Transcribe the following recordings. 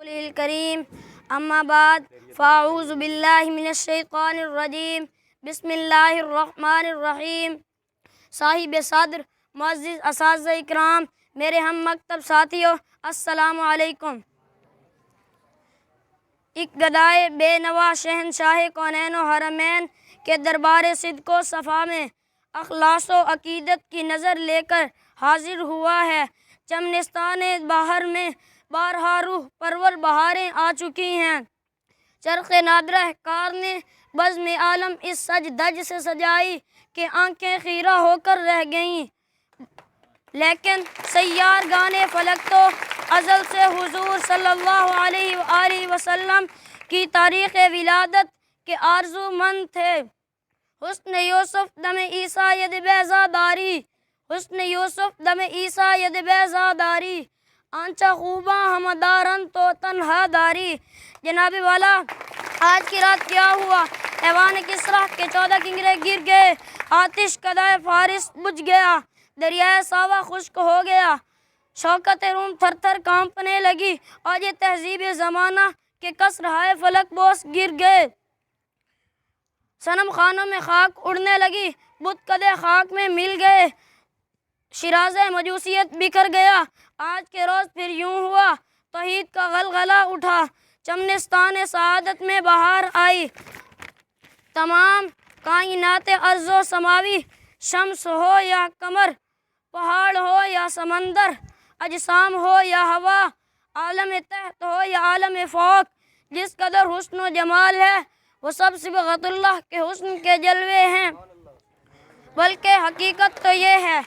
الکریم اما بعد فاعوذ باللہ من الشیطان الرجیم بسم اللہ الرحمن الرحیم۔ صاحب صدر، معزز اساتذہ اکرام، میرے ہم مکتب ساتھیوں، السلام علیکم۔ ایک گدائے بے نوا شہنشاہ کونین و حرمین کے دربار صدق و صفا میں اخلاص و عقیدت کی نظر لے کر حاضر ہوا ہے۔ چمنستان بہار میں بارہا روح پرور بہاریں آ چکی ہیں۔ چرخ نادرہ کار نے بزم عالم اس سج دج سے سجائی کہ آنکھیں خیرہ ہو کر رہ گئیں، لیکن سیارگان فلک تو ازل سے حضور صلی اللہ علیہ وآلہ وسلم کی تاریخ ولادت کے آرزو مند تھے۔ حسن یوسف دم عیسیٰ ید بیضا داری، حسن یوسف دم عیسیٰ ید بیضا داری، آنچہ خوباں ہم دارن تو تنہا داری۔ جناب والا، آج کی رات کیا ہوا؟ ایوان کسریٰ کے 14 کنگرے گر گئے، آتش کدائے فارس بجھ گیا، دریائے ساوا خشک ہو گیا، شوکت روم تھر تھر کانپنے لگی، اور یہ تہذیب زمانہ کے کسرہائے فلک بوس گر گئے۔ صنم خانوں میں خاک اڑنے لگی، بت کدے خاک میں مل گئے، شیراز مجوسیت بکھر گیا۔ آج کے روز پھر یوں ہوا، توحید کا غلغلہ اٹھا، چمنستان سعادت میں بہار آئی۔ تمام کائنات ارض و سماوی، شمس ہو یا قمر، پہاڑ ہو یا سمندر، اجسام ہو یا ہوا، عالم تحت ہو یا عالم فوق، جس قدر حسن و جمال ہے وہ سب صبغت اللہ کے حسن کے جلوے ہیں۔ بلکہ حقیقت تو یہ ہے،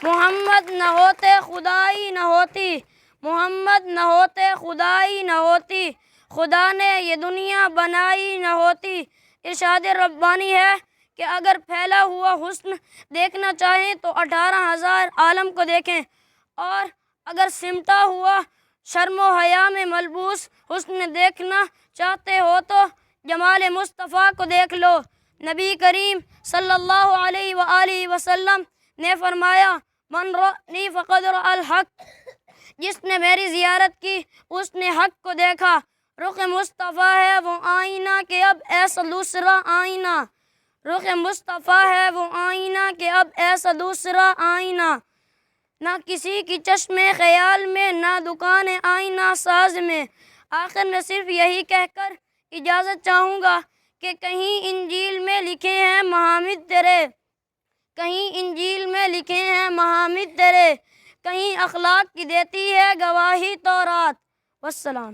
محمد نہ ہوتے خدائی نہ ہوتی، محمد نہ ہوتے خدائی نہ ہوتی، خدا نے یہ دنیا بنائی نہ ہوتی۔ ارشاد ربانی ہے کہ اگر پھیلا ہوا حسن دیکھنا چاہیں تو 18,000 عالم کو دیکھیں، اور اگر سمٹا ہوا شرم و حیا میں ملبوس حسن دیکھنا چاہتے ہو تو جمال مصطفیٰ کو دیکھ لو۔ نبی کریم صلی اللہ علیہ وآلہ وسلم نے فرمایا، من رآنی فقد رأى الحق، جس نے میری زیارت کی اس نے حق کو دیکھا۔ رخ مصطفیٰ ہے وہ آئینہ کہ اب ایسا دوسرا آئینہ، رخ مصطفیٰ ہے وہ آئینہ کہ اب ایسا دوسرا آئینہ، نہ کسی کی چشم خیال میں نہ دکان آئینہ ساز میں۔ آخر میں صرف یہی کہہ کر اجازت چاہوں گا کہ کہیں انجیل میں لکھے ہیں محامد تیرے، کہیں انجیل میں لکھے ہیں محامد تیرے، کہیں اخلاق کی دیتی ہے گواہی تورات۔ والسلام۔